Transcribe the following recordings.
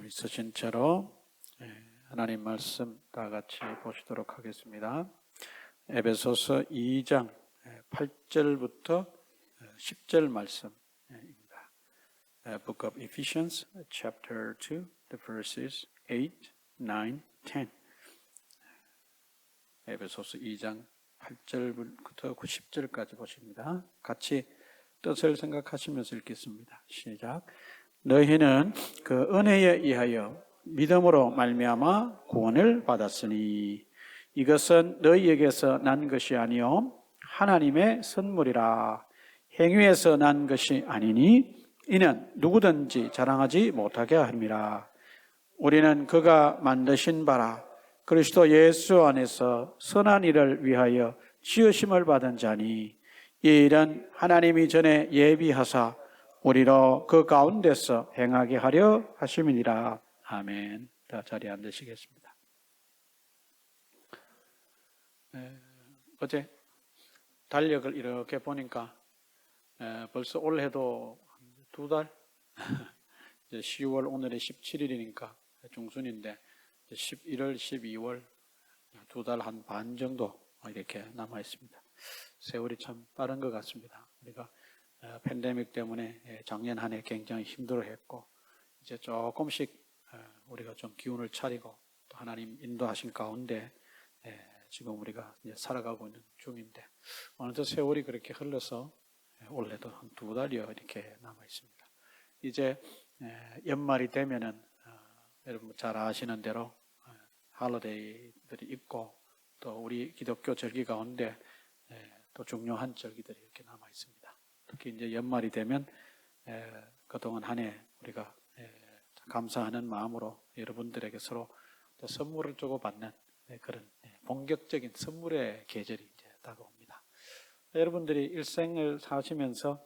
우리 서신 채로 하나님 말씀 다 같이 보시도록 하겠습니다. 에베소서 2장 8절부터 10절 말씀입니다. Book of Ephesians, chapter 2, the verses 8, 9, 10. 에베소서 2장 8절부터 10절까지 보십니다. 같이 뜻을 생각하시면서 읽겠습니다. 시작. 너희는 그 은혜에 의하여 믿음으로 말미암아 구원을 받았으니 이것은 너희에게서 난 것이 아니요 하나님의 선물이라. 행위에서 난 것이 아니니 이는 누구든지 자랑하지 못하게 함이라. 우리는 그가 만드신 바라 그리스도 예수 안에서 선한 일을 위하여 지으심을 받은 자니 이 일은 하나님이 전에 예비하사 우리로 그 가운데서 행하게 하려 하심이니라. 아멘. 다 자리에 앉으시겠습니다. 어제 달력을 이렇게 보니까 벌써 올해도 2달? 이제 10월 오늘이 17일이니까 중순인데 11월, 12월 2달 한 반 정도 이렇게 남아 있습니다. 세월이 참 빠른 것 같습니다. 우리가 팬데믹 때문에 작년 한 해 굉장히 힘들어했고 이제 조금씩 우리가 좀 기운을 차리고 또 하나님 인도하신 가운데 지금 우리가 이제 살아가고 있는 중인데 어느덧 세월이 그렇게 흘러서 올해도 한 2달여 이렇게 남아 있습니다. 이제 연말이 되면은 여러분 잘 아시는 대로 할로데이들이 있고 또 우리 기독교 절기 가운데 또 중요한 절기들이 이렇게 남아 있습니다. 특히 이제 연말이 되면 그동안 한 해 우리가 감사하는 마음으로 여러분들에게 서로 선물을 주고받는 그런 본격적인 선물의 계절이 이제 다가옵니다. 여러분들이 일생을 사시면서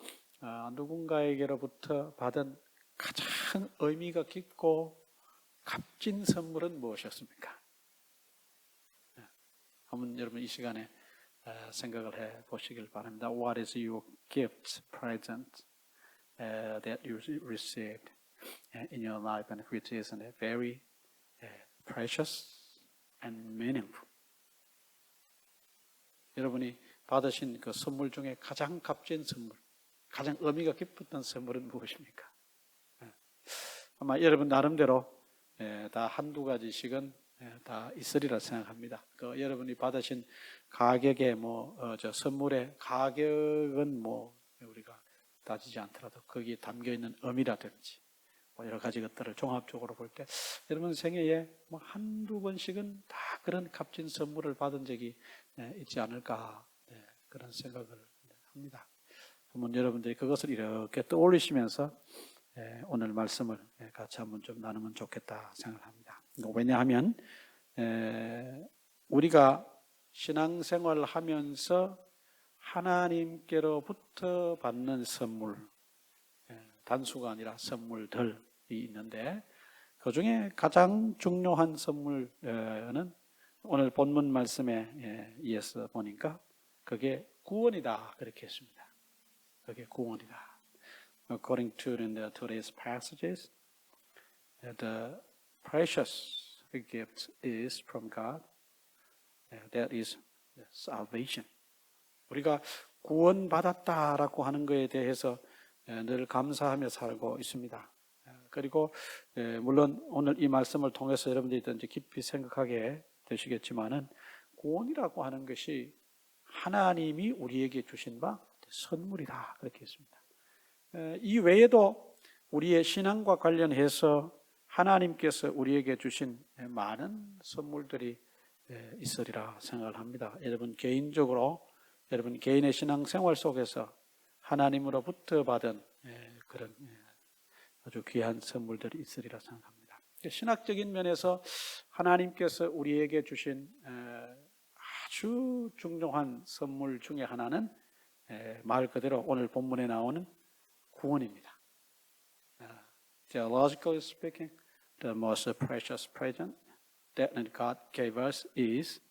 누군가에게로부터 받은 가장 의미가 깊고 값진 선물은 무엇이었습니까? 한번 여러분 이 시간에 생각을 해 보시길 바랍니다. What is your gift, present that you received in your life and which is very precious and meaningful? 여러분이 받으신 그 선물 중에 가장 값진 선물, 가장 의미가 깊었던 선물은 무엇입니까? 아마 여러분 나름대로 다 한두 가지씩은 다 있으리라 생각합니다. 그 여러분이 받으신 가격의 선물의 가격은 우리가 따지지 않더라도 거기에 담겨 있는 의미라든지 여러 가지 것들을 종합적으로 볼 때 여러분 생애에 한두 번씩은 다 그런 값진 선물을 받은 적이 있지 않을까 그런 생각을 합니다. 한번 여러분들이 그것을 이렇게 떠올리시면서 오늘 말씀을 같이 한번 좀 나누면 좋겠다 생각합니다. 왜냐하면 우리가 신앙생활을 하면서 하나님께로부터 받는 선물, 단수가 아니라 선물들이 있는데 그 중에 가장 중요한 선물은 오늘 본문 말씀에 의해서 보니까 그게 구원이다 그렇게 했습니다. 그게 구원이다. According to today's passages, the precious gift is from God. That is salvation. 우리가 구원받았다라고 하는 것에 대해서 늘 감사하며 살고 있습니다. 그리고 물론 오늘 이 말씀을 통해서 여러분들이 더 깊이 생각하게 되시겠지만은 구원이라고 하는 것이 하나님이 우리에게 주신 바 선물이다 그렇게 했습니다. 이 외에도 우리의 신앙과 관련해서 하나님께서 우리에게 주신 많은 선물들이 있으리라 생각을 합니다. 여러분 개인적으로 여러분 개인의 신앙생활 속에서 하나님으로부터 받은 그런 아주 귀한 선물들이 있으리라 생각합니다. 신학적인 면에서 하나님께서 우리에게 주신 아주 중요한 선물 중에 하나는 말 그대로 오늘 본문에 나오는 구원입니다. Theologically speaking, the most precious present that God gave us is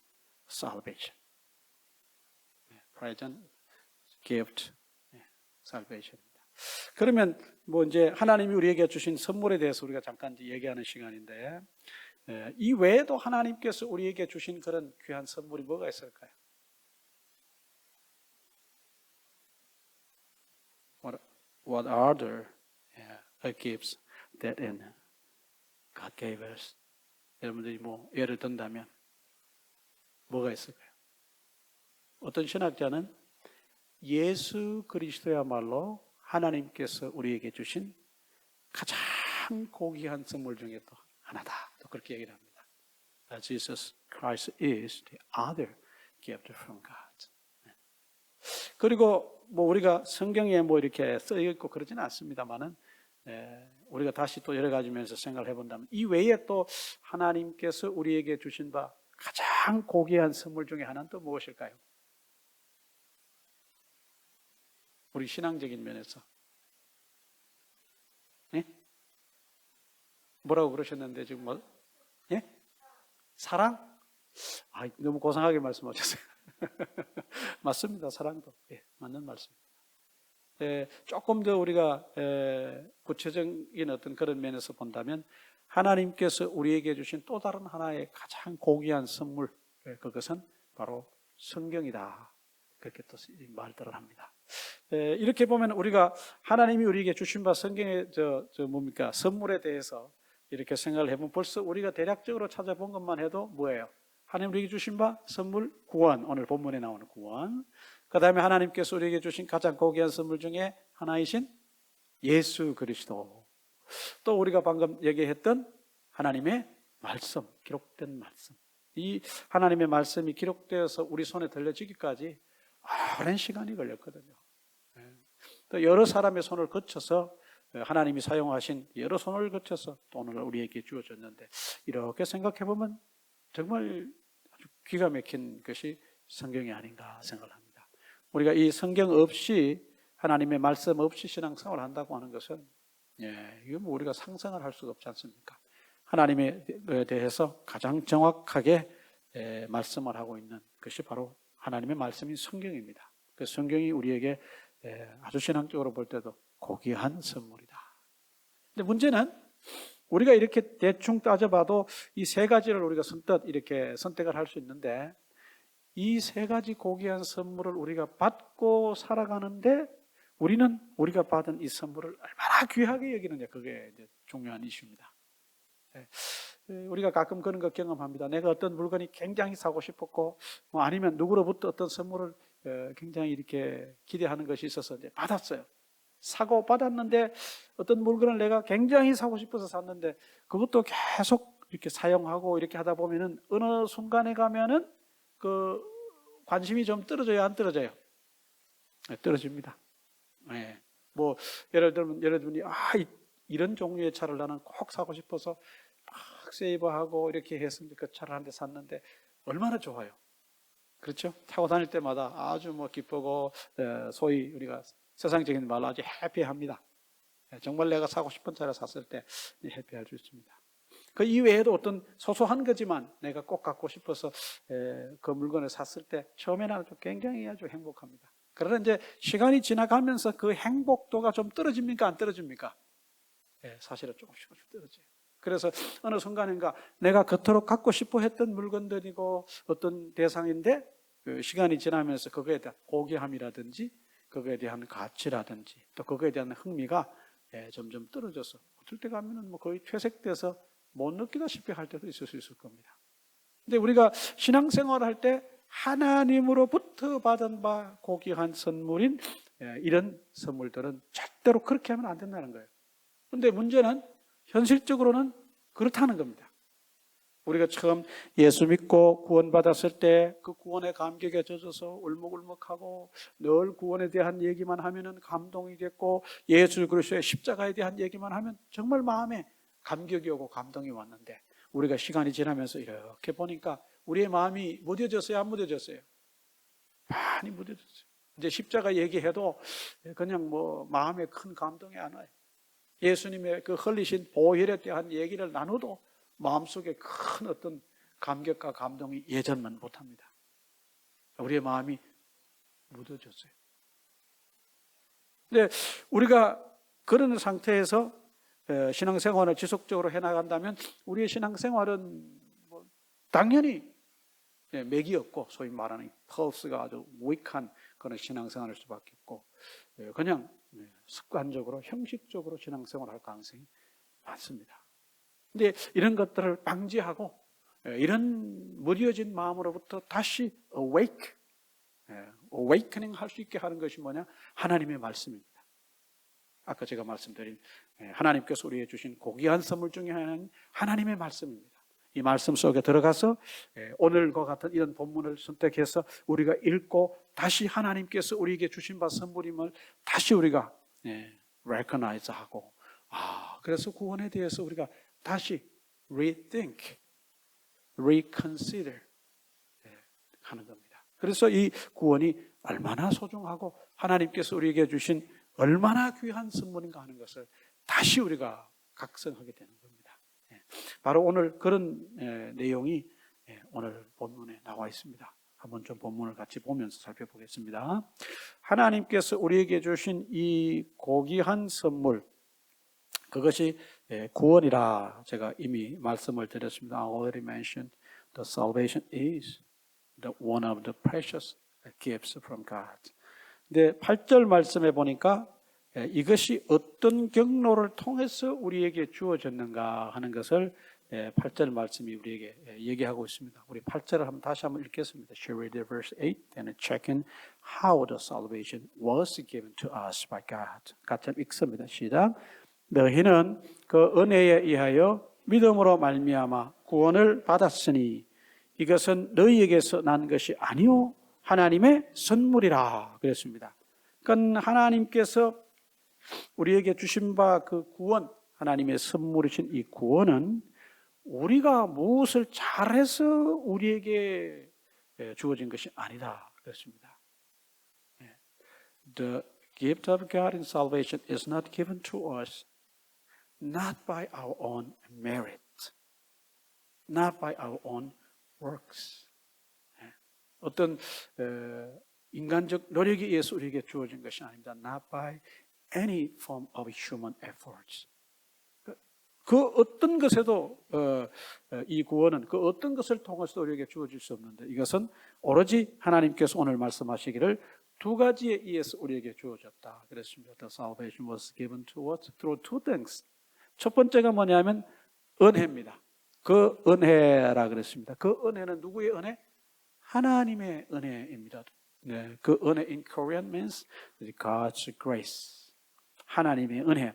salvation. Present, gift, salvation. 그러면 뭐 이제 하나님이 우리에게 주신 선물에 대해서 우리가 잠깐 이제 얘기하는 시간인데, 이 외에도 하나님께서 우리에게 주신 그런 귀한 선물이 뭐가 있을까요? What are the gifts that God gave us? 여러분들이 뭐 예를 든다면 뭐가 있을까요? 어떤 신학자는 예수 그리스도야말로 하나님께서 우리에게 주신 가장 고귀한 선물 중에 또 하나다. 또 그렇게 얘기를 합니다. Jesus Christ is the other gift from God. 그리고 뭐 우리가 성경에 뭐 이렇게 써 있고 그러지는 않습니다만은, 우리가 다시 또 여러 가지 면에서 생각을 해본다면 이 외에 또 하나님께서 우리에게 주신 바 가장 고귀한 선물 중에 하나는 또 무엇일까요? 우리 신앙적인 면에서. 예? 뭐라고 그러셨는데 지금 뭐? 예? 사랑? 너무 고상하게 말씀하셨어요. 맞습니다. 사랑도. 예, 맞는 말씀입니다. 조금 더 우리가 구체적인 어떤 그런 면에서 본다면 하나님께서 우리에게 주신 또 다른 하나의 가장 고귀한 선물, 그것은 바로 성경이다. 그렇게 또 말들을 합니다. 이렇게 보면 우리가 하나님이 우리에게 주신 바 성경의 선물에 대해서 이렇게 생각을 해보면 벌써 우리가 대략적으로 찾아본 것만 해도 뭐예요? 하나님 우리에게 주신 바 선물, 구원, 오늘 본문에 나오는 구원. 그 다음에 하나님께서 우리에게 주신 가장 고귀한 선물 중에 하나이신 예수 그리스도. 또 우리가 방금 얘기했던 하나님의 말씀, 기록된 말씀. 이 하나님의 말씀이 기록되어서 우리 손에 들려지기까지 오랜 시간이 걸렸거든요. 또 여러 사람의 손을 거쳐서 하나님이 사용하신 여러 손을 거쳐서 또 오늘 우리에게 주어졌는데, 이렇게 생각해 보면 정말 아주 기가 막힌 것이 성경이 아닌가 생각을 합니다. 우리가 이 성경 없이, 하나님의 말씀 없이 신앙생활을 한다고 하는 것은 이거 뭐 우리가 상상을 할 수가 없지 않습니까? 하나님에 대해서 가장 정확하게 말씀을 하고 있는 것이 바로 하나님의 말씀인 성경입니다. 그 성경이 우리에게 아주 신앙적으로 볼 때도 고귀한 선물이다. 근데 문제는 우리가 이렇게 대충 따져봐도 이 세 가지를 우리가 선뜻 이렇게 선택을 할 수 있는데, 이 세 가지 고귀한 선물을 우리가 받고 살아가는데 우리는 우리가 받은 이 선물을 얼마나 귀하게 여기느냐, 그게 이제 중요한 이슈입니다. 우리가 가끔 그런 거 경험합니다. 내가 어떤 물건이 굉장히 사고 싶었고, 뭐 아니면 누구로부터 어떤 선물을 굉장히 이렇게 기대하는 것이 있어서 이제 받았어요. 사고 받았는데 어떤 물건을 내가 굉장히 사고 싶어서 샀는데 그것도 계속 이렇게 사용하고 이렇게 하다 보면은 어느 순간에 가면은 그 관심이 좀 떨어져요, 안 떨어져요? 네, 떨어집니다. 네. 뭐 예를 들면 여러분이 이런 종류의 차를 나는 꼭 사고 싶어서 막 세이브하고 이렇게 해서 그 차를 한 대 샀는데 얼마나 좋아요. 그렇죠? 타고 다닐 때마다 아주 뭐 기쁘고, 소위 우리가 세상적인 말로 아주 해피합니다. 정말 내가 사고 싶은 차를 샀을 때 해피할 수 있습니다. 그 이외에도 어떤 소소한 거지만 내가 꼭 갖고 싶어서 그 물건을 샀을 때 처음에는 아주 굉장히 아주 행복합니다. 그러나 이제 시간이 지나가면서 그 행복도가 좀 떨어집니까? 안 떨어집니까? 사실은 조금씩 떨어져요. 그래서 어느 순간인가 내가 그토록 갖고 싶어 했던 물건들이고 어떤 대상인데 시간이 지나면서 그거에 대한 고귀함이라든지 그거에 대한 가치라든지 또 그거에 대한 흥미가 점점 떨어져서 어떨 때 가면은 뭐 거의 퇴색돼서 못 느끼다시피 할 때도 있을 수 있을 겁니다. 근데 우리가 신앙생활을 할 때 하나님으로부터 받은 바 고귀한 선물인 이런 선물들은 절대로 그렇게 하면 안 된다는 거예요. 근데 문제는 현실적으로는 그렇다는 겁니다. 우리가 처음 예수 믿고 구원받았을 때 그 구원의 감격에 젖어서 울먹울먹하고 늘 구원에 대한 얘기만 하면은 감동이 됐고 예수 그리스도의 십자가에 대한 얘기만 하면 정말 마음에 감격이 오고 감동이 왔는데 우리가 시간이 지나면서 이렇게 보니까 우리의 마음이 무뎌졌어요, 안 무뎌졌어요? 많이 무뎌졌어요. 이제 십자가 얘기해도 그냥 뭐 마음에 큰 감동이 안 와요. 예수님의 그 흘리신 보혈에 대한 얘기를 나눠도 마음속에 큰 어떤 감격과 감동이 예전만 못합니다. 우리의 마음이 묻어졌어요. 근데 우리가 그런 상태에서 신앙생활을 지속적으로 해나간다면 우리의 신앙생활은 뭐 당연히 맥이 없고 소위 말하는 펄스가 아주 weak한 그런 신앙생활일 수밖에 없고 그냥 습관적으로 형식적으로 신앙생활을 할 가능성이 많습니다. 근데 이런 것들을 방지하고 이런 무뎌진 마음으로부터 다시 awakening 할 수 있게 하는 것이 뭐냐? 하나님의 말씀입니다. 아까 제가 말씀드린 하나님께서 우리에게 주신 고귀한 선물 중에 하나는 하나님의 말씀입니다. 이 말씀 속에 들어가서 오늘과 같은 이런 본문을 선택해서 우리가 읽고 다시 하나님께서 우리에게 주신 바 선물임을 다시 우리가 recognize하고 그래서 구원에 대해서 우리가 다시 rethink, reconsider 하는 겁니다. 그래서 이 구원이 얼마나 소중하고 하나님께서 우리에게 주신 얼마나 귀한 선물인가 하는 것을 다시 우리가 각성하게 되는 겁니다. 바로 오늘 그런 내용이 오늘 본문에 나와 있습니다. 한번 좀 본문을 같이 보면서 살펴보겠습니다. 하나님께서 우리에게 주신 이 고귀한 선물, 그것이 구원이라 제가 이미 말씀을 드렸습니다. I already mentioned the salvation is one of the precious gifts from God. 근데 8절 말씀에 보니까 이것이 어떤 경로를 통해서 우리에게 주어졌는가 하는 것을 8절 말씀이 우리에게 얘기하고 있습니다. 우리 8절을 다시 한번 읽겠습니다. Shall we read verse 8 and check in how the salvation was given to us by God. 같이 읽습니다. 시작. 너희는 그 은혜에 의하여 믿음으로 말미암아 구원을 받았으니 이것은 너희에게서 난 것이 아니요 하나님의 선물이라 그랬습니다. 그러니까 하나님께서 우리에게 주신 바 그 구원, 하나님의 선물이신 이 구원은 우리가 무엇을 잘해서 우리에게 주어진 것이 아니다 그랬습니다. The gift of God in salvation is not given to us not by our own merit, not by our own works. 어떤 인간적 노력에 의해서 우리에게 주어진 것이 아닙니다. Not by any form of human efforts. 그 어떤 것에도 이 구원은 그 어떤 것을 통해서도 우리에게 주어질 수 없는데 이것은 오로지 하나님께서 오늘 말씀하시기를 두 가지에 의해서 우리에게 주어졌다 그랬습니다. The salvation was given to us through two things. 첫 번째가 뭐냐면 은혜입니다. 그 은혜라 그랬습니다. 그 은혜는 누구의 은혜? 하나님의 은혜입니다. 네, 그 은혜 in Korean means God's grace. 하나님의 은혜.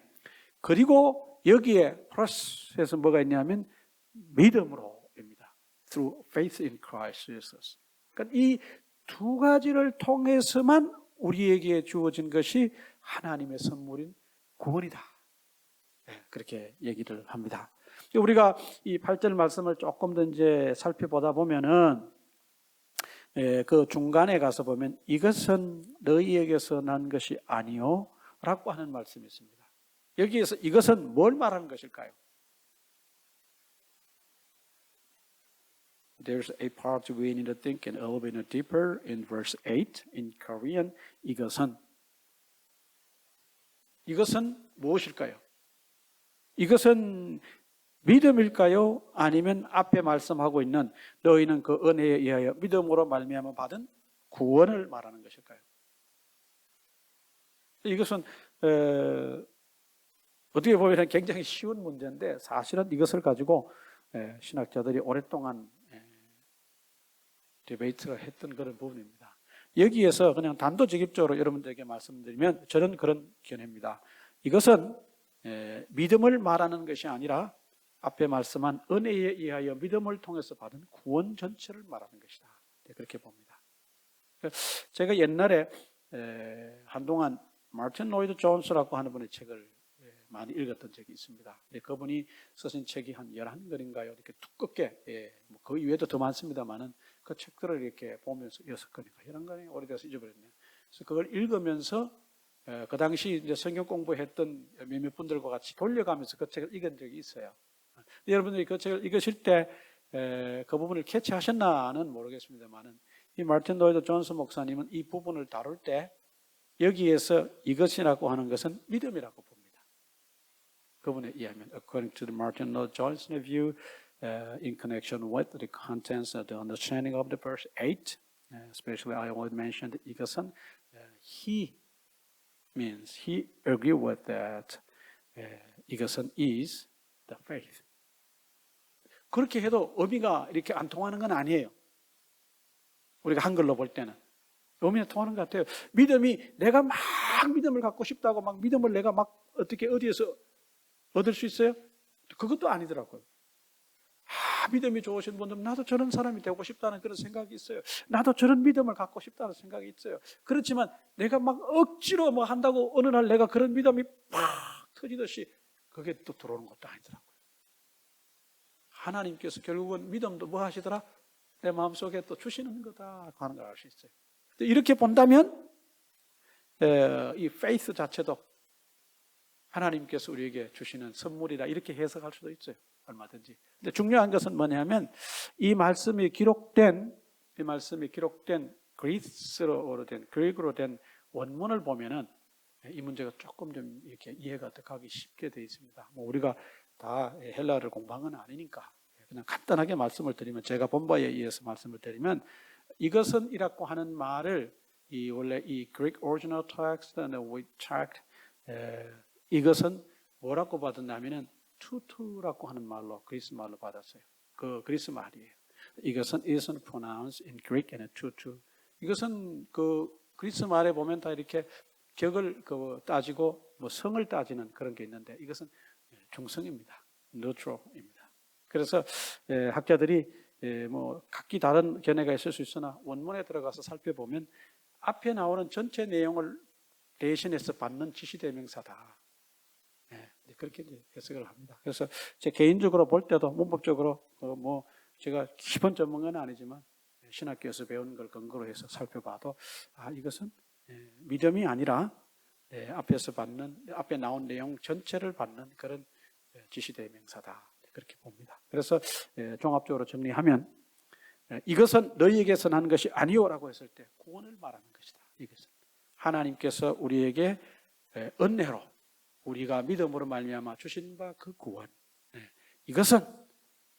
그리고 여기에 플러스에서 뭐가 있냐면 믿음으로입니다. Through faith in Christ Jesus. 그러니까 이 두 가지를 통해서만 우리에게 주어진 것이 하나님의 선물인 구원이다. 네, 그렇게 얘기를 합니다. 우리가 이 8절 말씀을 조금 더 이제 살펴보다 보면은 그 중간에 가서 보면 이것은 너희에게서 난 것이 아니요 라고 하는 말씀이 있습니다. 여기에서 이것은 뭘 말하는 것일까요? There's a part we need to think and elevate deeper in verse 8 in Korean. 이것은 무엇일까요? 이것은 믿음일까요? 아니면 앞에 말씀하고 있는 너희는 그 은혜에 의하여 믿음으로 말미암아 받은 구원을 말하는 것일까요? 이것은 어떻게 보면 굉장히 쉬운 문제인데 사실은 이것을 가지고 신학자들이 오랫동안 디베이트를 했던 그런 부분입니다. 여기에서 그냥 단도직입적으로 여러분들에게 말씀드리면 저는 그런 견해입니다. 이것은 믿음을 말하는 것이 아니라 앞에 말씀한 은혜에 의하여 믿음을 통해서 받은 구원 전체를 말하는 것이다. 그렇게 봅니다. 제가 옛날에 한동안 마틴 로이드 존스라고 하는 분의 책을 많이 읽었던 적이 있습니다. 그분이 쓰신 책이 한 11권인가요? 이렇게 두껍게, 그 이외에도 더 많습니다만은 그 책들을 이렇게 보면서 6권인가, 11권이 오래돼서 잊어버렸네요. 그래서 그걸 읽으면서 그 당시 이제 성경 공부했던 몇몇 분들과 같이 돌려가면서 그 책을 읽은 적이 있어요. 여러분들이 그 책을 읽으실 때 그 부분을 캐치하셨나는 모르겠습니다만은 이 마틴 로이드 존스 목사님은 이 부분을 다룰 때 여기에서 이것이라고 하는 것은 믿음이라고 봅니다. 그분에 의하면 according to the Martin Lloyd-Jones view in connection with the contents of the understanding of the verse 8, especially I already mentioned 이것은 he means he agree with that 이것은 is the faith. 그렇게 해도 의미가 이렇게 안 통하는 건 아니에요. 우리가 한글로 볼 때는 의미가 통하는 것 같아요. 믿음이 내가 막 믿음을 갖고 싶다고 막 믿음을 내가 막 어떻게 어디에서 얻을 수 있어요? 그것도 아니더라고요. 믿음이 좋으신 분들은 나도 저런 사람이 되고 싶다는 그런 생각이 있어요. 나도 저런 믿음을 갖고 싶다는 생각이 있어요. 그렇지만 내가 막 억지로 뭐 한다고 어느 날 내가 그런 믿음이 팍 터지듯이 그게 또 들어오는 것도 아니더라고요. 하나님께서 결국은 믿음도 뭐 하시더라? 내 마음속에 또 주시는 거다 하는 걸 알 수 있어요. 이렇게 본다면 이 페이스 자체도 하나님께서 우리에게 주시는 선물이라 이렇게 해석할 수도 있어요. 얼마든지. 근데 중요한 것은 뭐냐면 이 말씀이 기록된 그리스어로 된 그리스어로 된 원문을 보면은 이 문제가 조금 좀 이렇게 이해가 하기 쉽게 되어 있습니다. 뭐 우리가 다 헬라어를 공부한 건 아니니까 그냥 간단하게 말씀을 드리면 제가 본 바에 의해서 말씀을 드리면 이것은 이라고 하는 말을 원래 이 Greek original text and we checked 이것은 뭐라고 받았냐면은 tutu라고 하는 말로 그리스 말로 받았어요. 그 그리스 말이에요. 이것은 isn't pronounced in Greek and tutu. 이것은 그 그리스 말에 보면 다 이렇게 격을 따지고 뭐 성을 따지는 그런 게 있는데 이것은 중성입니다. neutral입니다. 그래서 학자들이 뭐 각기 다른 견해가 있을 수 있으나 원문에 들어가서 살펴보면 앞에 나오는 전체 내용을 대신해서 받는 지시대명사다. 그렇게 이제 해석을 합니다. 그래서 제 개인적으로 볼 때도 문법적으로 뭐 제가 기본 전문가는 아니지만 신학교에서 배운 걸 근거로 해서 살펴봐도 이것은 믿음이 아니라 앞에 나온 내용 전체를 받는 그런 지시대명사다. 그렇게 봅니다. 그래서 종합적으로 정리하면 이것은 너희에게서 난 것이 아니오라고 했을 때 구원을 말하는 것이다. 이것은 하나님께서 우리에게 은혜로 우리가 믿음으로 말미암아 주신 바 그 구원. 이것은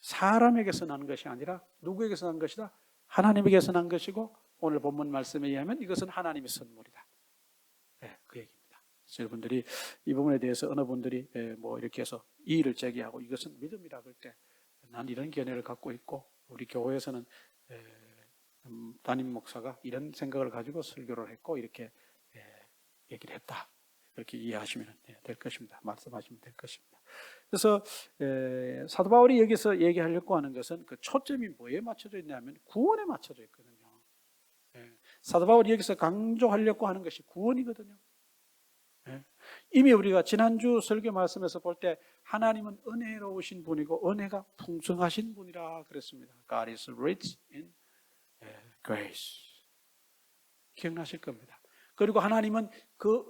사람에게서 난 것이 아니라 누구에게서 난 것이다? 하나님에게서 난 것이고 오늘 본문 말씀에 의하면 이것은 하나님의 선물이다. 그 얘기입니다. 그래서 여러분들이 이 부분에 대해서 어느 분들이 뭐 이렇게 해서 이의를 제기하고 이것은 믿음이라 그럴 때 난 이런 견해를 갖고 있고 우리 교회에서는 담임 목사가 이런 생각을 가지고 설교를 했고 이렇게 얘기를 했다. 그렇게 이해하시면 될 것입니다. 말씀하시면 될 것입니다. 그래서 사도 바울이 여기서 얘기하려고 하는 것은 그 초점이 뭐에 맞춰져 있냐면 구원에 맞춰져 있거든요. 사도 바울이 여기서 강조하려고 하는 것이 구원이거든요. 이미 우리가 지난주 설교 말씀에서 볼 때 하나님은 은혜로우신 분이고 은혜가 풍성하신 분이라 그랬습니다. God is rich in grace. 기억나실 겁니다. 그리고 하나님은 그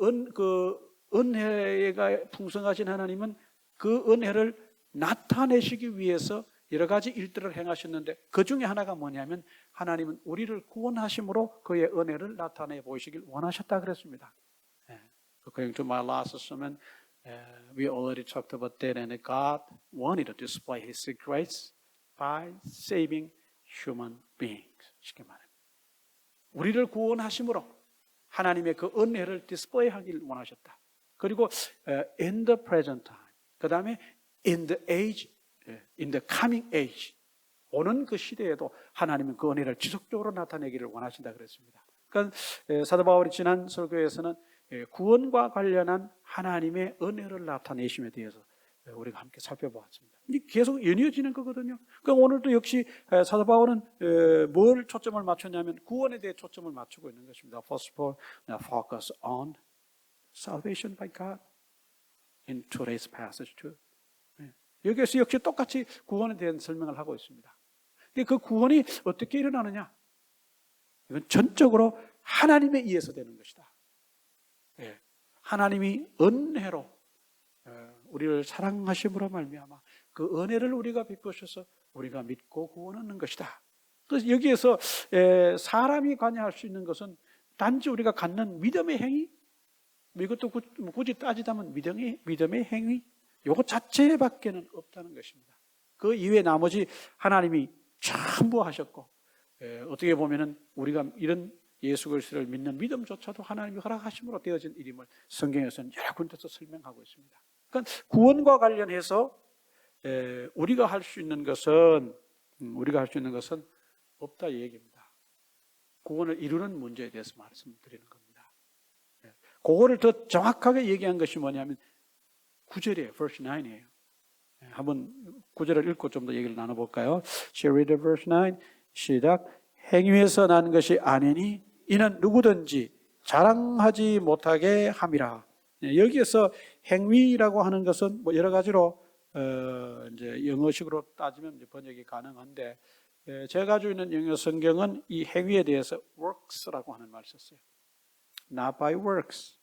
은혜가 풍성하신 하나님은 그 은혜를 나타내시기 위해서 여러 가지 일들을 행하셨는데 그 중에 하나가 뭐냐면 하나님은 우리를 구원하심으로 그의 은혜를 나타내 보이시길 원하셨다 그랬습니다. According to my last sermon, we already talked about that, and God wanted to display His grace by saving human beings. 쉽게 말하면 우리를 구원하심으로 하나님의 그 은혜를 디스플레이하길 원하셨다. 그리고 in the present time, 그 다음에 in the age, in the coming age, 오는 그 시대에도 하나님은 그 은혜를 지속적으로 나타내기를 원하신다 그랬습니다. 그러니까 사도 바울이 지난 설교에서는 구원과 관련한 하나님의 은혜를 나타내심에 대해서 우리가 함께 살펴보았습니다. 계속 연이어지는 거거든요. 그러니까 오늘도 역시 사도 바울은 뭘 초점을 맞췄냐면 구원에 대해 초점을 맞추고 있는 것입니다. First of all, focus on salvation by God in today's passage too. 여기에서 역시 똑같이 구원에 대한 설명을 하고 있습니다. 근데 그 구원이 어떻게 일어나느냐? 이건 전적으로 하나님에 의해서 되는 것이다. 하나님이 은혜로 우리를 사랑하심으로 말미암아 그 은혜를 우리가 베푸셔서 우리가 믿고 구원하는 것이다. 그래서 여기에서 사람이 관여할 수 있는 것은 단지 우리가 갖는 믿음의 행위 뭐 이것도 굳이 따지자면 믿음의 행위 요거 자체밖에는 없다는 것입니다. 그 이외에 나머지 하나님이 전부 하셨고, 어떻게 보면은 우리가 이런 예수 그리스도를 믿는 믿음조차도 하나님이 허락하심으로 되어진 일임을 성경에서는 여러 군데서 설명하고 있습니다. 그러니까 구원과 관련해서 우리가 할 수 있는 것은 없다 이 얘기입니다. 구원을 이루는 문제에 대해서 말씀드리는 겁니다. 그거를 더 정확하게 얘기한 것이 뭐냐면 9절이에요. verse 9이에요. 한번 9절을 읽고 좀 더 얘기를 나눠볼까요? Shall we read verse 9? 시작. 행위에서 난 것이 아니니 이는 누구든지 자랑하지 못하게 함이라. 여기에서 행위라고 하는 것은 뭐 여러 가지로 이제 영어식으로 따지면 이제 번역이 가능한데, 제가 가지고 있는 영어 성경은 이 행위에 대해서 works라고 하는 말을 썼어요. Not by works.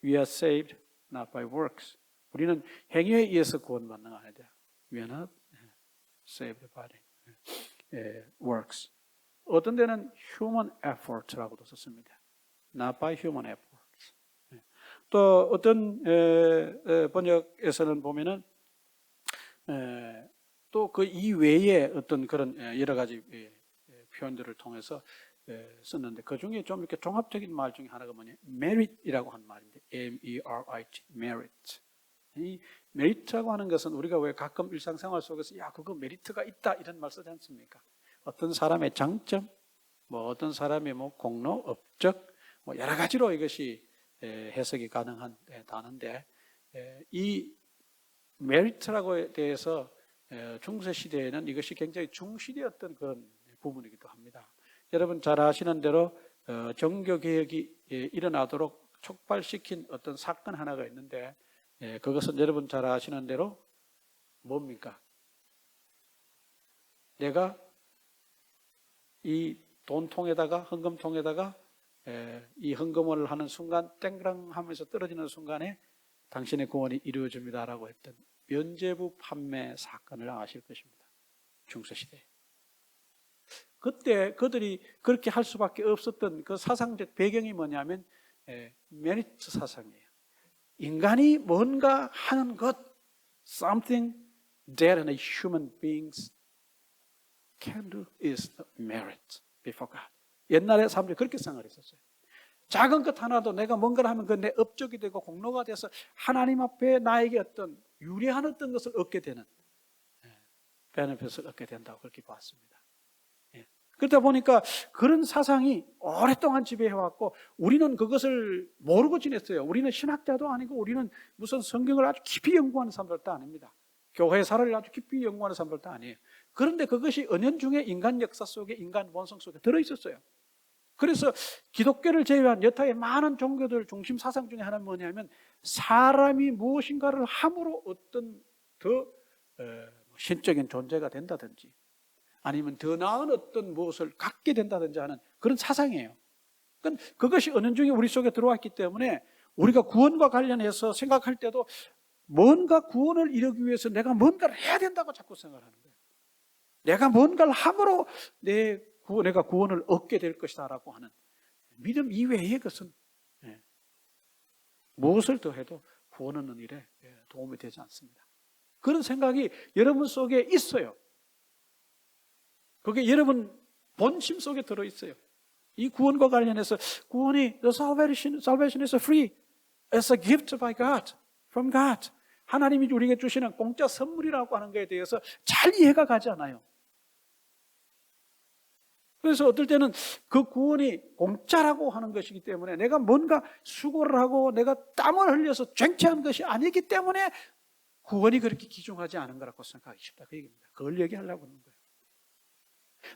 We are saved not by works. 우리는 행위에 의해서 구원받는 거 아니다. We are not saved by works. 어떤 데는 human effort라고도 썼습니다. Not by human efforts. 또 어떤 번역에서는 보면은 또 그 이외에 어떤 그런 여러 가지 표현들을 통해서 썼는데, 그 중에 좀 이렇게 종합적인 말 중에 하나가 뭐냐, merit이라고 하는 말인데, M-E-R-I-T, merit. 이 메리트라고 하는 것은 우리가 왜 가끔 일상생활 속에서 야 그거 메리트가 있다 이런 말 쓰지 않습니까? 어떤 사람의 장점, 뭐 어떤 사람의 뭐 공로, 업적, 뭐 여러 가지로 이것이 해석이 가능한 단어인데, 이 메리트라고에 대해서 중세 시대에는 이것이 굉장히 중시되었던 그런 부분이기도 합니다. 여러분 잘 아시는 대로 종교 개혁이 일어나도록 촉발시킨 어떤 사건 하나가 있는데, 그것은 여러분 잘 아시는 대로 뭡니까? 내가 이 돈통에다가, 헌금통에다가 이 헌금을 하는 순간 땡그랑 하면서 떨어지는 순간에 당신의 구원이 이루어집니다라고 했던 면죄부 판매 사건을 아실 것입니다. 중세시대. 그때 그들이 그렇게 할 수밖에 없었던 그 사상적 배경이 뭐냐면 메리트 사상이에요. 인간이 뭔가 하는 것, something that a human beings can do is merit before God. 옛날에 사람들이 그렇게 생각을 했었어요. 작은 것 하나도 내가 뭔가를 하면 그 내 업적이 되고 공로가 돼서 하나님 앞에 나에게 어떤 유리한 어떤 것을 얻게 되는, 베네핏을 얻게 된다고 그렇게 봤습니다. 그러다 보니까 그런 사상이 오랫동안 지배해왔고, 우리는 그것을 모르고 지냈어요. 우리는 신학자도 아니고, 우리는 무슨 성경을 아주 깊이 연구하는 사람들도 아닙니다. 교회사를 아주 깊이 연구하는 사람들도 아니에요. 그런데 그것이 은연중에 인간 역사 속에, 인간 본성 속에 들어있었어요. 그래서 기독교를 제외한 여타의 많은 종교들 중심 사상 중에 하나는 뭐냐면, 사람이 무엇인가를 함으로 어떤 더 신적인 존재가 된다든지, 아니면 더 나은 어떤 무엇을 갖게 된다든지 하는 그런 사상이에요. 그러니까 그것이 은연중에 우리 속에 들어왔기 때문에 우리가 구원과 관련해서 생각할 때도 뭔가 구원을 이루기 위해서 내가 뭔가를 해야 된다고 자꾸 생각하는 거예요. 내가 뭔가를 함으로 내가 구원을 얻게 될 것이다라고 하는 믿음 이외의 것은 무엇을 더해도 구원 얻는 일에 도움이 되지 않습니다. 그런 생각이 여러분 속에 있어요. 그게 여러분 본심 속에 들어있어요. 이 구원과 관련해서 구원이 the salvation is free. It's a gift by God, from God. 하나님이 우리에게 주시는 공짜 선물이라고 하는 것에 대해서 잘 이해가 가지 않아요. 그래서 어떨 때는 그 구원이 공짜라고 하는 것이기 때문에 내가 뭔가 수고를 하고 내가 땀을 흘려서 쟁취한 것이 아니기 때문에 구원이 그렇게 귀중하지 않은 거라고 생각하기 쉽다. 그 얘기입니다. 그걸 얘기하려고 하는 거예요.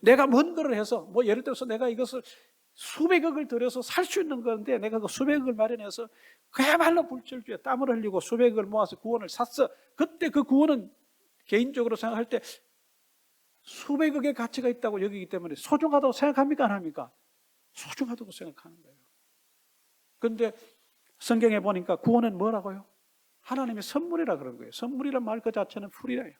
내가 뭔 거를 해서, 뭐 예를 들어서 내가 이것을 수백억을 들여서 살 수 있는 건데, 내가 그 수백억을 마련해서 그야말로 불철주에 땀을 흘리고 수백억을 모아서 구원을 샀어. 그때 그 구원은 개인적으로 생각할 때 수백억의 가치가 있다고 여기기 때문에 소중하다고 생각합니까? 안 합니까? 소중하다고 생각하는 거예요. 그런데 성경에 보니까 구원은 뭐라고요? 하나님의 선물이라 그런 거예요. 선물이란 말 그 자체는 free.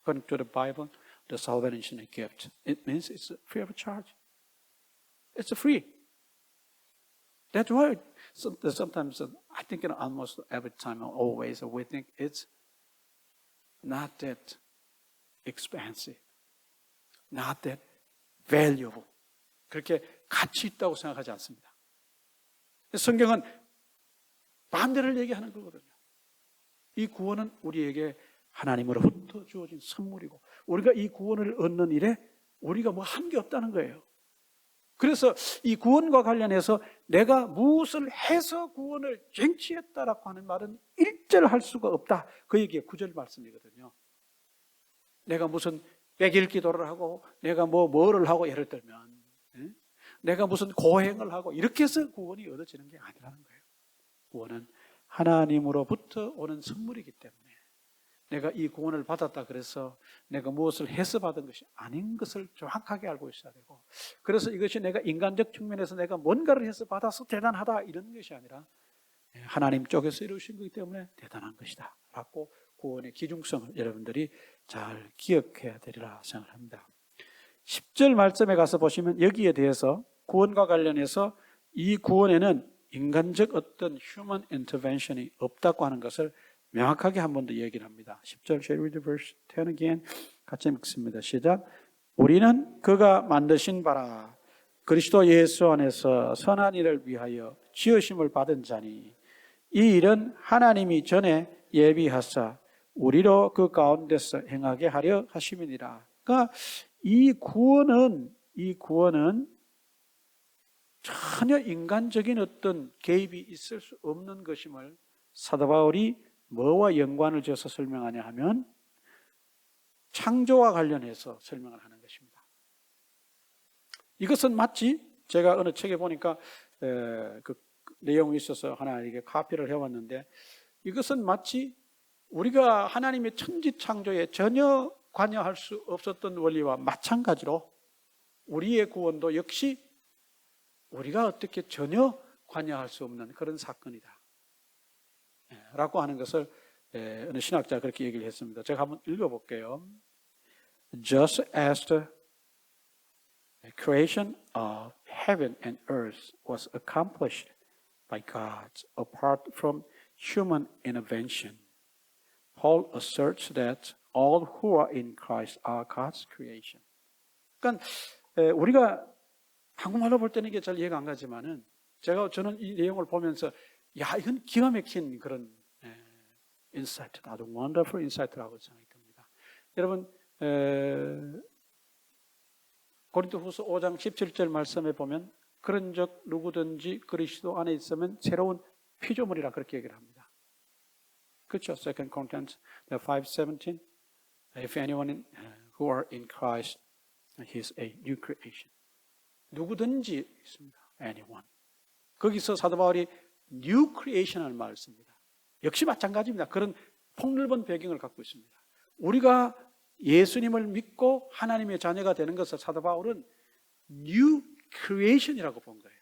According to the Bible, the salvation is a gift. It means it's free of charge. It's free. That's why sometimes I think almost every time, always we think it's not that expensive, not that valuable. 그렇게 가치 있다고 생각하지 않습니다. 성경은 반대를 얘기하는 거거든요. 이 구원은 우리에게 하나님으로부터 주어진 선물이고 우리가 이 구원을 얻는 일에 우리가 뭐 한 게 없다는 거예요. 그래서 이 구원과 관련해서 내가 무엇을 해서 구원을 쟁취했다라고 하는 말은 일절할 수가 없다. 그 얘기의 9절 말씀이거든요. 내가 무슨 100일 기도를 하고 내가 뭐를 하고 예를 들면 내가 무슨 고행을 하고 이렇게 해서 구원이 얻어지는 게 아니라는 거예요. 구원은 하나님으로부터 오는 선물이기 때문에 내가 이 구원을 받았다 그래서 내가 무엇을 해서 받은 것이 아닌 것을 정확하게 알고 있어야 되고, 그래서 이것이 내가 인간적 측면에서 내가 뭔가를 해서 받아서 대단하다 이런 것이 아니라 하나님 쪽에서 이루신 거기 때문에 대단한 것이다 라고 구원의 기중성을 여러분들이 잘 기억해야 되리라 생각합니다. 10절 말씀에 가서 보시면 여기에 대해서 구원과 관련해서 이 구원에는 인간적 어떤 human intervention이 없다고 하는 것을 명확하게 한 번 더 얘기를 합니다. 10절, shall we read verse 10 again? 같이 읽습니다. 시작. 우리는 그가 만드신 바라 그리스도 예수 안에서 선한 일을 위하여 지으심을 받은 자니 이 일은 하나님이 전에 예비하사 우리로 그 가운데서 행하게 하려 하심이니라. 그러니까 이 구원은 전혀 인간적인 어떤 개입이 있을 수 없는 것임을 사도 바울이 뭐와 연관을 지어서 설명하냐 하면 창조와 관련해서 설명을 하는 것입니다. 이것은 마치 제가 어느 책에 보니까 그 내용이 있어서 하나 이게 카피를 해왔는데, 이것은 마치 우리가 하나님의 천지 창조에 전혀 관여할 수 없었던 원리와 마찬가지로 우리의 구원도 역시 우리가 어떻게 전혀 관여할 수 없는 그런 사건이다 라고 하는 것을 어느 신학자가 그렇게 얘기를 했습니다. 제가 한번 읽어볼게요. Just as the creation of heaven and earth was accomplished by God apart from human intervention, Paul asserts that all who are in Christ are God's creation. 그러니까 우리가 한국말로 볼 때는 이게 잘 이해가 안 가지만은 저는 이 내용을 보면서 야, 이건 기가 막힌 그런 인사이트다. 아주 원더풀 인사이트라고 생각이 듭니다. 여러분, 고린도후서 5장 17절 말씀에 보면 그런즉 누구든지 그리스도 안에 있으면 새로운 피조물이라 그렇게 얘기를 합니다. 그렇죠? 2 Corinthians 5:17 If anyone who are in Christ, he is a new creation. 누구든지 있습니다. Anyone. 거기서 사도 바울이 new creation을 말을 씁니다. 역시 마찬가지입니다. 그런 폭넓은 배경을 갖고 있습니다. 우리가 예수님을 믿고 하나님의 자녀가 되는 것을 사도 바울은 new creation이라고 본 거예요.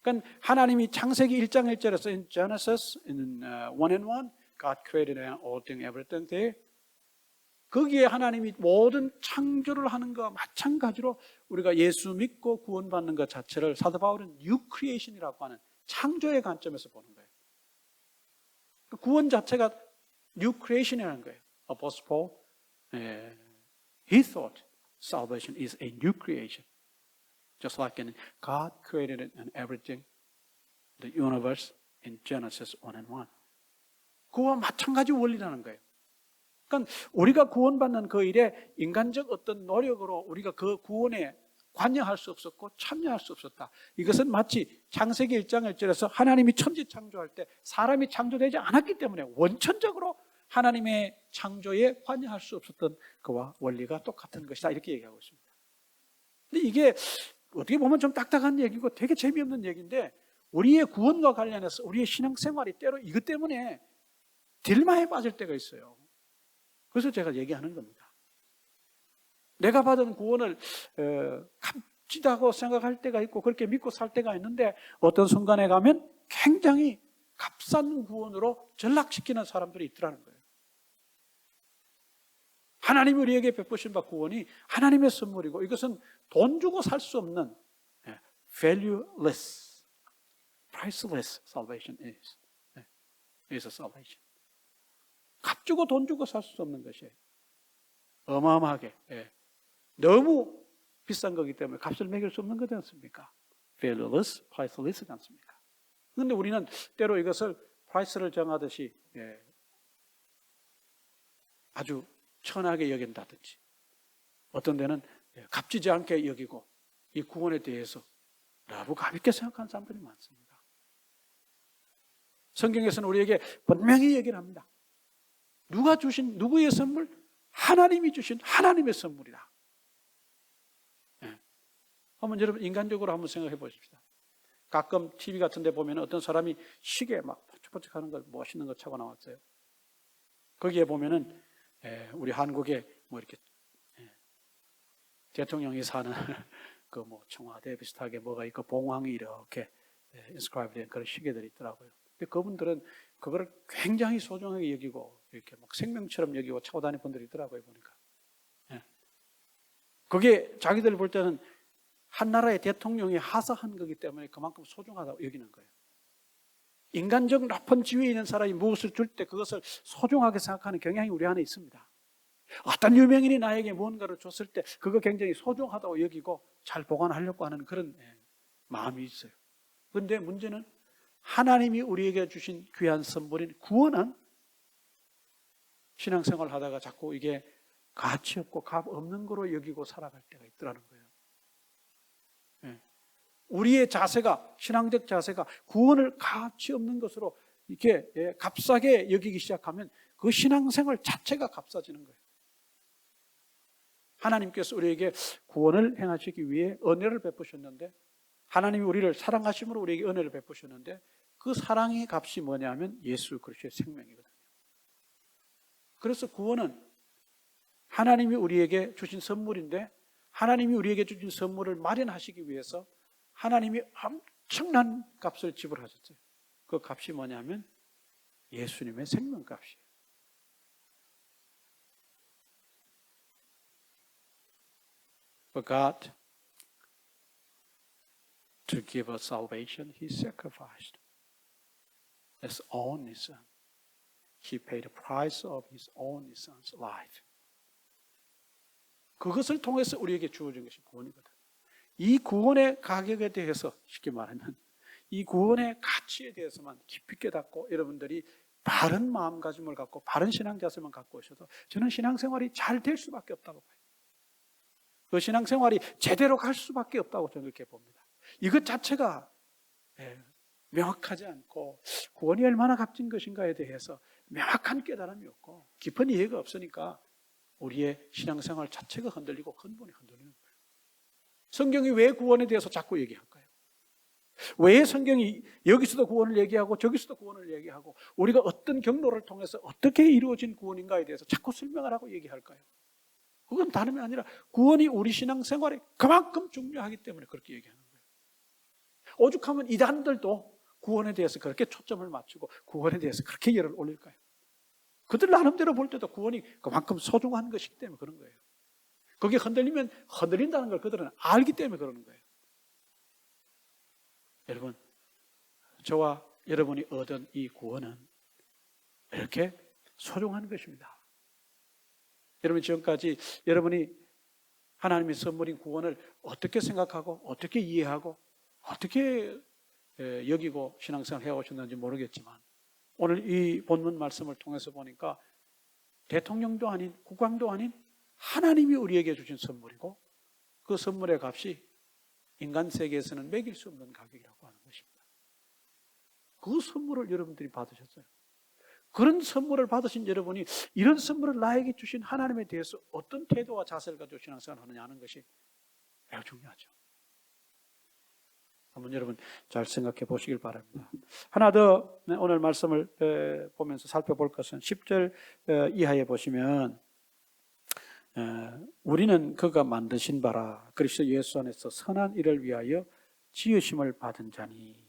그러니까 하나님이 창세기 1장 1절에서 in Genesis in 1:1 God created all things, everything there. 거기에 하나님이 모든 창조를 하는 것과 마찬가지로 우리가 예수 믿고 구원받는 것 자체를 사도 바울은 new creation이라고 하는 창조의 관점에서 보는 거예요. 구원 자체가 new creation이라는 거예요. Apostle Paul, he thought salvation is a new creation. Just like in God created and everything, the universe in Genesis 1:1. 그와 마찬가지 원리라는 거예요. 그러니까 우리가 구원받는 그 일에 인간적 어떤 노력으로 우리가 그 구원에 관여할 수 없었고 참여할 수 없었다. 이것은 마치 창세기 1장 1절에서 하나님이 천지 창조할 때 사람이 창조되지 않았기 때문에 원천적으로 하나님의 창조에 관여할 수 없었던 그와 원리가 똑같은 것이다. 이렇게 얘기하고 있습니다. 근데 이게 어떻게 보면 좀 딱딱한 얘기고 되게 재미없는 얘기인데 우리의 구원과 관련해서 우리의 신앙생활이 때로 이것 때문에 딜마에 빠질 때가 있어요. 그래서 제가 얘기하는 겁니다. 내가 받은 구원을 값지다고 생각할 때가 있고 그렇게 믿고 살 때가 있는데 어떤 순간에 가면 굉장히 값싼 구원으로 전락시키는 사람들이 있더라는 거예요. 하나님이 우리에게 베푸신 바 구원이 하나님의 선물이고 이것은 돈 주고 살 수 없는 valueless priceless salvation is. is a salvation. 값 주고 돈 주고 살 수 없는 것이에요. 어마어마하게. 너무 비싼 거기 때문에 값을 매길 수 없는 거지 않습니까? valueless, priceless지 않습니까? 그런데 우리는 때로 이것을 프라이스를 정하듯이 아주 천하게 여긴다든지 어떤 데는 값지지 않게 여기고 이 구원에 대해서 너무 가볍게 생각하는 사람들이 많습니다. 성경에서는 우리에게 분명히 얘기를 합니다. 누가 주신 누구의 선물? 하나님이 주신 하나님의 선물이다. 한번 여러분 인간적으로 한번 생각해 보십시다. 가끔 TV 같은 데 보면 어떤 사람이 시계 막 번쩍번쩍 하는 걸 멋있는 거 차고 나왔어요. 거기에 보면은 우리 한국에 뭐 이렇게 대통령이 사는 그 뭐 청와대 비슷하게 뭐가 있고 봉황이 이렇게 인스크라이브 된 그런 시계들이 있더라고요. 근데 그분들은 그거를 굉장히 소중하게 여기고 이렇게 막 생명처럼 여기고 차고 다니는 분들이 있더라고요, 보니까. 그게 자기들 볼 때는 한 나라의 대통령이 하사한 거기 때문에 그만큼 소중하다고 여기는 거예요. 인간적 높은 지위에 있는 사람이 무엇을 줄 때 그것을 소중하게 생각하는 경향이 우리 안에 있습니다. 어떤 유명인이 나에게 무언가를 줬을 때 그거 굉장히 소중하다고 여기고 잘 보관하려고 하는 그런 마음이 있어요. 그런데 문제는 하나님이 우리에게 주신 귀한 선물인 구원은 신앙생활을 하다가 자꾸 이게 가치 없고 값 없는 거로 여기고 살아갈 때가 있더라는 거예요. 우리의 자세가, 신앙적 자세가 구원을 가치 없는 것으로 이렇게 값싸게 여기기 시작하면 그 신앙생활 자체가 값싸지는 거예요. 하나님께서 우리에게 구원을 행하시기 위해 은혜를 베푸셨는데, 하나님이 우리를 사랑하심으로 우리에게 은혜를 베푸셨는데, 그 사랑의 값이 뭐냐면 예수 그리스도의 생명이거든요. 그래서 구원은 하나님이 우리에게 주신 선물인데, 하나님이 우리에게 주신 선물을 마련하시기 위해서 하나님이 엄청난 값을 지불하셨어요. 그 값이 뭐냐면 예수님의 생명값이에요. For God to give us salvation, He sacrificed His only Son. He paid the price of His only Son's life. 그것을 통해서 우리에게 주어진 것이 구원이거든. 이 구원의 가격에 대해서 쉽게 말하면 이 구원의 가치에 대해서만 깊이 깨닫고 여러분들이 바른 마음가짐을 갖고 바른 신앙 자세만 갖고 오셔도 저는 신앙생활이 잘 될 수밖에 없다고 봐요. 그 신앙생활이 제대로 갈 수밖에 없다고 저는 그렇게 봅니다. 이것 자체가 명확하지 않고 구원이 얼마나 값진 것인가에 대해서 명확한 깨달음이 없고 깊은 이해가 없으니까 우리의 신앙생활 자체가 흔들리고 근본이 흔들리는 거예요. 성경이 왜 구원에 대해서 자꾸 얘기할까요? 왜 성경이 여기서도 구원을 얘기하고 저기서도 구원을 얘기하고 우리가 어떤 경로를 통해서 어떻게 이루어진 구원인가에 대해서 자꾸 설명을 하고 얘기할까요? 그건 다름이 아니라 구원이 우리 신앙생활에 그만큼 중요하기 때문에 그렇게 얘기하는 거예요. 오죽하면 이단들도 구원에 대해서 그렇게 초점을 맞추고 구원에 대해서 그렇게 열을 올릴까요? 그들 나름대로 볼 때도 구원이 그만큼 소중한 것이기 때문에 그런 거예요. 거기에 흔들리면 흔들린다는 걸 그들은 알기 때문에 그러는 거예요. 여러분, 저와 여러분이 얻은 이 구원은 이렇게 소중한 것입니다. 여러분 지금까지 여러분이 하나님의 선물인 구원을 어떻게 생각하고 어떻게 이해하고 어떻게 여기고 신앙생활을 해오셨는지 모르겠지만 오늘 이 본문 말씀을 통해서 보니까 대통령도 아닌 국왕도 아닌 하나님이 우리에게 주신 선물이고 그 선물의 값이 인간 세계에서는 매길 수 없는 가격이라고 하는 것입니다. 그 선물을 여러분들이 받으셨어요. 그런 선물을 받으신 여러분이 이런 선물을 나에게 주신 하나님에 대해서 어떤 태도와 자세를 가지고 신앙생활을 하느냐 하는 것이 매우 중요하죠. 한번 여러분 잘 생각해 보시길 바랍니다. 하나 더 오늘 말씀을 보면서 살펴볼 것은 10절 이하에 보시면 우리는 그가 만드신 바라 그리스도 예수 안에서 선한 일을 위하여 지으심을 받은 자니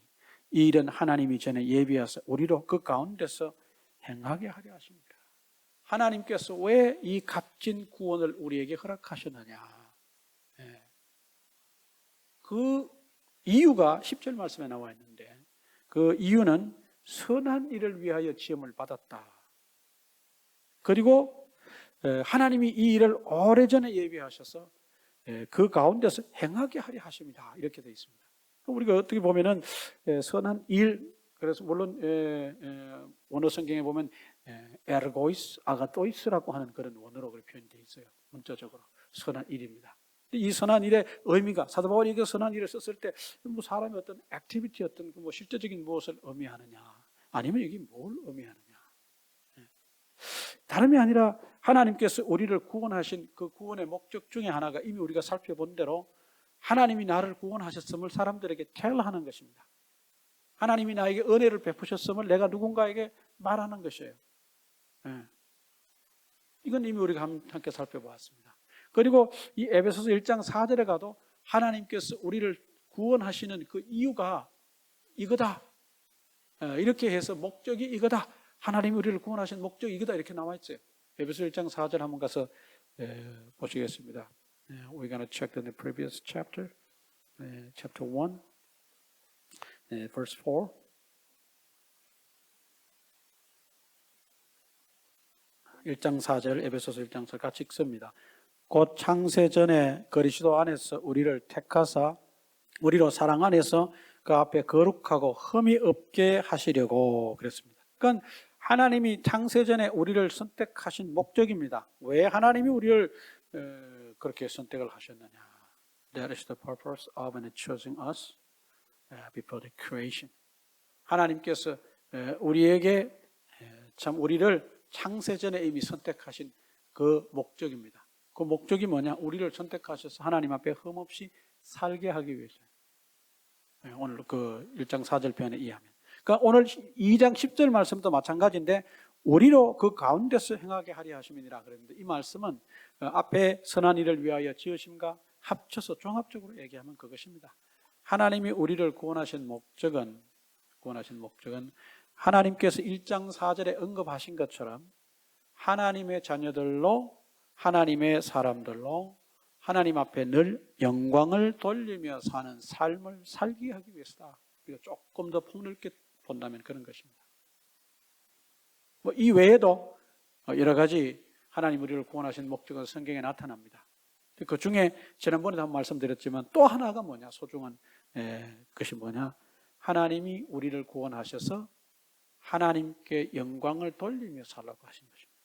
이 일은 하나님이 전에 예비하사 우리로 그 가운데서 행하게 하려 하십니다. 하나님께서 왜 이 값진 구원을 우리에게 허락하셨느냐? 그 이유가 10절 말씀에 나와 있는데 그 이유는 선한 일을 위하여 지음을 받았다. 그리고 하나님이 이 일을 오래전에 예비하셔서 그 가운데서 행하게 하려 하십니다. 이렇게 되어 있습니다. 우리가 어떻게 보면은 선한 일, 그래서 물론 원어 성경에 보면 에르고이스, 아가토이스라고 하는 그런 원어로 표현되어 있어요. 문자적으로 선한 일입니다. 이 선한 일의 의미가, 사도 바울이 그 선한 일을 썼을 때 뭐 사람의 어떤 액티비티, 어떤 뭐 실제적인 무엇을 의미하느냐, 아니면 이게 뭘 의미하느냐, 다름이 아니라 하나님께서 우리를 구원하신 그 구원의 목적 중에 하나가 이미 우리가 살펴본 대로 하나님이 나를 구원하셨음을 사람들에게 텔하는 것입니다. 하나님이 나에게 은혜를 베푸셨음을 내가 누군가에게 말하는 것이에요. 이건 이미 우리가 함께 살펴보았습니다. 그리고 이 에베소서 1장 4절에 가도 하나님께서 우리를 구원하시는 그 이유가 이거다, 이렇게 해서 목적이 이거다, 하나님이 우리를 구원하신 목적이 이거다, 이렇게 나와 있어요. 에베소서 1장 4절 한번 가서 보시겠습니다. We're going to check the previous chapter, chapter 1, verse 4. (1장 4절) 에베소서 1장 4절 같이 읽습니다. 곧 창세전에 그리스도 안에서 우리를 택하사 우리로 사랑 안에서 그 앞에 거룩하고 흠이 없게 하시려고 그랬습니다. 그러니까 하나님이 창세전에 우리를 선택하신 목적입니다. 왜 하나님이 우리를 그렇게 선택을 하셨느냐? That is the purpose of choosing us before the creation. 하나님께서 우리에게 참 우리를 창세전에 이미 선택하신 그 목적입니다. 그 목적이 뭐냐? 우리를 선택하셔서 하나님 앞에 흠없이 살게 하기 위해서요. 오늘 그 1장 4절 표현에 의하면. 그러니까 오늘 2장 10절 말씀도 마찬가지인데 우리로 그 가운데서 행하게 하려 하심이니라 그랬는데 이 말씀은 앞에 선한 일을 위하여 지으심과 합쳐서 종합적으로 얘기하면 그것입니다. 하나님이 우리를 구원하신 목적은 하나님께서 1장 4절에 언급하신 것처럼 하나님의 자녀들로, 하나님의 사람들로 하나님 앞에 늘 영광을 돌리며 사는 삶을 살게 하기 위해서다. 우리가 조금 더 폭넓게 본다면 그런 것입니다. 이 외에도 여러 가지 하나님 우리를 구원하신 목적은 성경에 나타납니다. 그 중에 지난번에도 한번 말씀드렸지만 또 하나가 뭐냐? 소중한 것이 뭐냐? 하나님이 우리를 구원하셔서 하나님께 영광을 돌리며 살라고 하신 것입니다.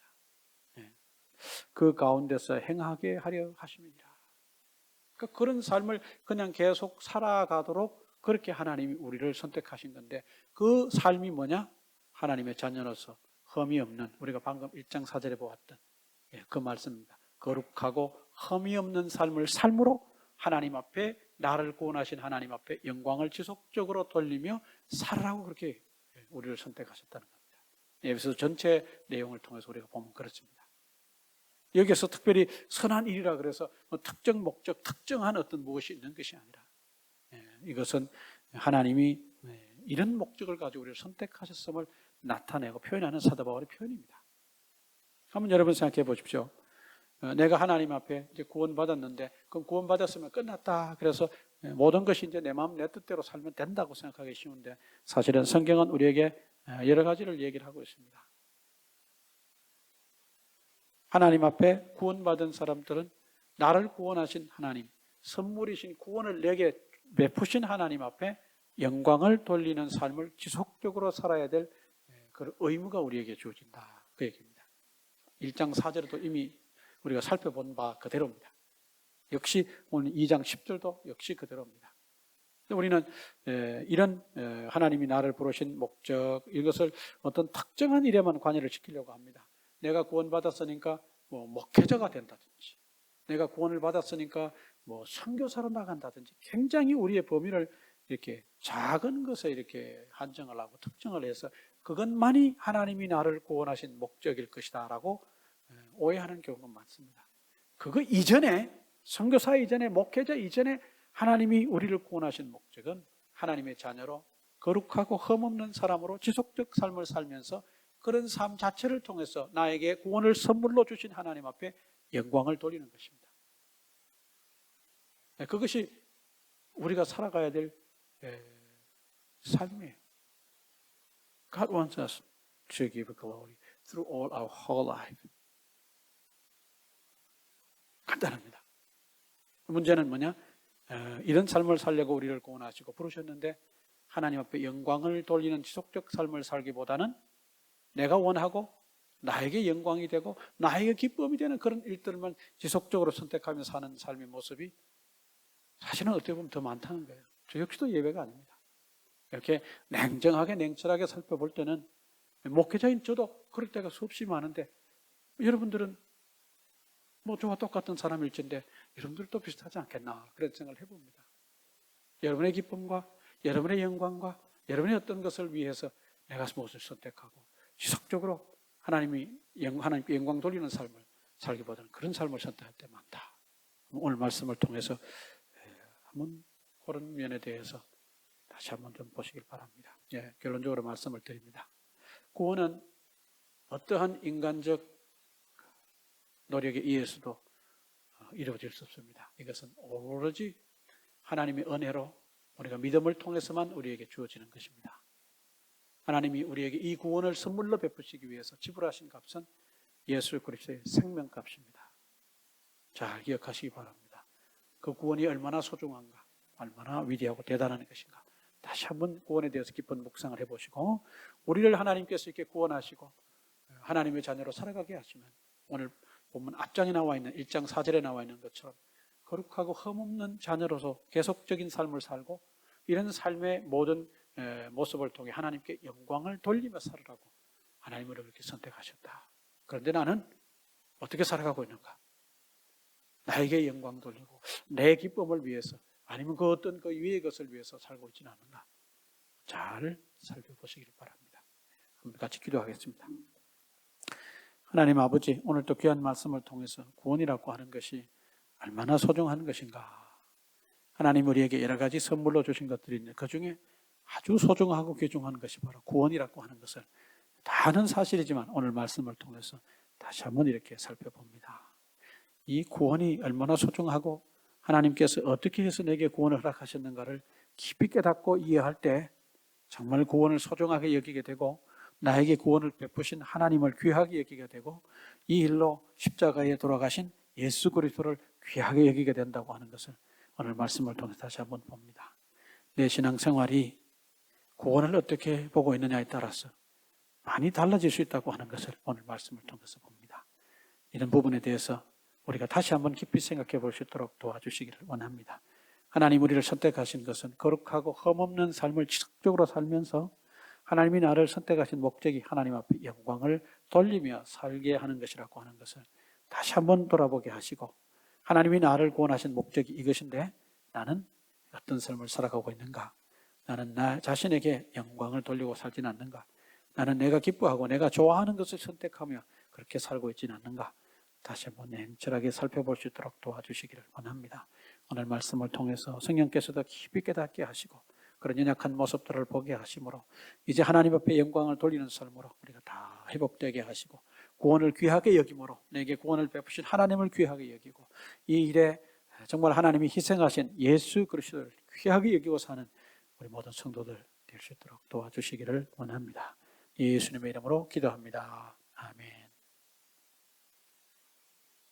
그 가운데서 행하게 하려 하심이니라. 그러니까 그런 삶을 그냥 계속 살아가도록 그렇게 하나님이 우리를 선택하신 건데 그 삶이 뭐냐? 하나님의 자녀로서 흠이 없는, 우리가 방금 1장 4절에 보았던 그 말씀입니다. 거룩하고 흠이 없는 삶을 삶으로 하나님 앞에, 나를 구원하신 하나님 앞에 영광을 지속적으로 돌리며 살아라고 그렇게 우리를 선택하셨다는 겁니다. 에베소 전체 내용을 통해서 우리가 보면 그렇습니다. 여기서 특별히 선한 일이라 그래서 특정 목적, 특정한 어떤 무엇이 있는 것이 아니라 이것은 하나님이 이런 목적을 가지고 우리를 선택하셨음을 나타내고 표현하는 사도 바울의 표현입니다. 한번 여러분 생각해 보십시오. 내가 하나님 앞에 이제 구원받았는데 그럼 구원받았으면 끝났다. 그래서 모든 것이 이제 내 마음 내 뜻대로 살면 된다고 생각하기 쉬운데 사실은 성경은 우리에게 여러 가지를 얘기를 하고 있습니다. 하나님 앞에 구원받은 사람들은 나를 구원하신 하나님, 선물이신 구원을 내게 베푸신 하나님 앞에 영광을 돌리는 삶을 지속적으로 살아야 될 그 의무가 우리에게 주어진다. 그 얘기입니다. 1장 4절에도 이미 우리가 살펴본 바 그대로입니다. 역시 오늘 2장 10절도 역시 그대로입니다. 우리는 이런 하나님이 나를 부르신 목적, 이것을 어떤 특정한 일에만 관여를 시키려고 합니다. 내가 구원받았으니까 뭐 목회자가 된다든지, 내가 구원을 받았으니까 뭐 선교사로 나간다든지, 굉장히 우리의 범위를 이렇게 작은 것에 이렇게 한정을 하고 특정을 해서 그것만이 하나님이 나를 구원하신 목적일 것이다라고 오해하는 경우가 많습니다. 그거 이전에, 선교사 이전에, 목회자 이전에 하나님이 우리를 구원하신 목적은 하나님의 자녀로 거룩하고 흠없는 사람으로 지속적 삶을 살면서 그런 삶 자체를 통해서 나에게 구원을 선물로 주신 하나님 앞에 영광을 돌리는 것입니다. 그것이 우리가 살아가야 될 삶이에요. God wants us to give glory through all our whole life. 간단합니다. 문제는 뭐냐? 이런 삶을 살려고 우리를 구원하시고 부르셨는데 하나님 앞에 영광을 돌리는 지속적 삶을 살기보다는 내가 원하고 나에게 영광이 되고 나에게 기쁨이 되는 그런 일들만 지속적으로 선택하며 사는 삶의 모습이 사실은 어떻게 보면 더 많다는 거예요. 저 역시도 예외가 아닙니다. 이렇게 냉정하게 냉철하게 살펴볼 때는 목회자인 저도 그럴 때가 수없이 많은데 여러분들은 뭐 저와 똑같은 사람일진데 여러분들도 비슷하지 않겠나 그런 생각을 해봅니다. 여러분의 기쁨과 여러분의 영광과 여러분의 어떤 것을 위해서 내가 무엇을 선택하고 지속적으로 하나님께 영광 돌리는 삶을 살기보다는 그런 삶을 선택할 때 많다. 오늘 말씀을 통해서 한번 그런 면에 대해서 다시 한번 좀 보시길 바랍니다. 결론적으로 말씀을 드립니다. 구원은 어떠한 인간적 노력에 의해서도 이루어질 수 없습니다. 이것은 오로지 하나님의 은혜로 우리가 믿음을 통해서만 우리에게 주어지는 것입니다. 하나님이 우리에게 이 구원을 선물로 베푸시기 위해서 지불하신 값은 예수 그리스도의 생명값입니다. 잘 기억하시기 바랍니다. 그 구원이 얼마나 소중한가, 얼마나 위대하고 대단한 것인가. 다시 한번 구원에 대해서 깊은 묵상을 해보시고 우리를 하나님께서 이렇게 구원하시고 하나님의 자녀로 살아가게 하시면 오늘 본문 앞장에 나와 있는 1장 4절에 나와 있는 것처럼 거룩하고 흠없는 자녀로서 계속적인 삶을 살고 이런 삶의 모든 모습을 통해 하나님께 영광을 돌리며 살으라고 하나님은 그렇게 선택하셨다. 그런데 나는 어떻게 살아가고 있는가? 나에게 영광 돌리고 내 기쁨을 위해서 아니면 그 어떤 그 위의 것을 위해서 살고 있지는 않은가? 잘 살펴보시길 바랍니다. 한번 같이 기도하겠습니다. 하나님 아버지, 오늘 또 귀한 말씀을 통해서 구원이라고 하는 것이 얼마나 소중한 것인가. 하나님 우리에게 여러 가지 선물로 주신 것들이 있는데 그 중에 아주 소중하고 귀중한 것이 바로 구원이라고 하는 것을 다 아는 사실이지만 오늘 말씀을 통해서 다시 한번 이렇게 살펴봅니다. 이 구원이 얼마나 소중하고 하나님께서 어떻게 해서 내게 구원을 허락하셨는가를 깊이 깨닫고 이해할 때 정말 구원을 소중하게 여기게 되고 나에게 구원을 베푸신 하나님을 귀하게 여기게 되고 이 일로 십자가에 돌아가신 예수 그리스도를 귀하게 여기게 된다고 하는 것을 오늘 말씀을 통해서 다시 한번 봅니다. 내 신앙생활이 구원을 어떻게 보고 있느냐에 따라서 많이 달라질 수 있다고 하는 것을 오늘 말씀을 통해서 봅니다. 이런 부분에 대해서 우리가 다시 한번 깊이 생각해 볼 수 있도록 도와주시기를 원합니다. 하나님 우리를 선택하신 것은 거룩하고 흠없는 삶을 지속적으로 살면서 하나님이 나를 선택하신 목적이 하나님 앞에 영광을 돌리며 살게 하는 것이라고 하는 것을 다시 한번 돌아보게 하시고 하나님이 나를 구원하신 목적이 이것인데 나는 어떤 삶을 살아가고 있는가? 나는 나 자신에게 영광을 돌리고 살지는 않는가? 나는 내가 기뻐하고 내가 좋아하는 것을 선택하며 그렇게 살고 있지는 않는가? 다시 한번 냉철하게 살펴볼 수 있도록 도와주시기를 원합니다. 오늘 말씀을 통해서 성령께서도 깊이 깨닫게 하시고 그런 연약한 모습들을 보게 하심으로 이제 하나님 앞에 영광을 돌리는 삶으로 우리가 다 회복되게 하시고 구원을 귀하게 여김으로 내게 구원을 베푸신 하나님을 귀하게 여기고 이 일에 정말 하나님이 희생하신 예수 그리스도를 귀하게 여기고 사는 우리 모든 성도들 될 수 있도록 도와주시기를 원합니다. 예수님의 이름으로 기도합니다. 아멘.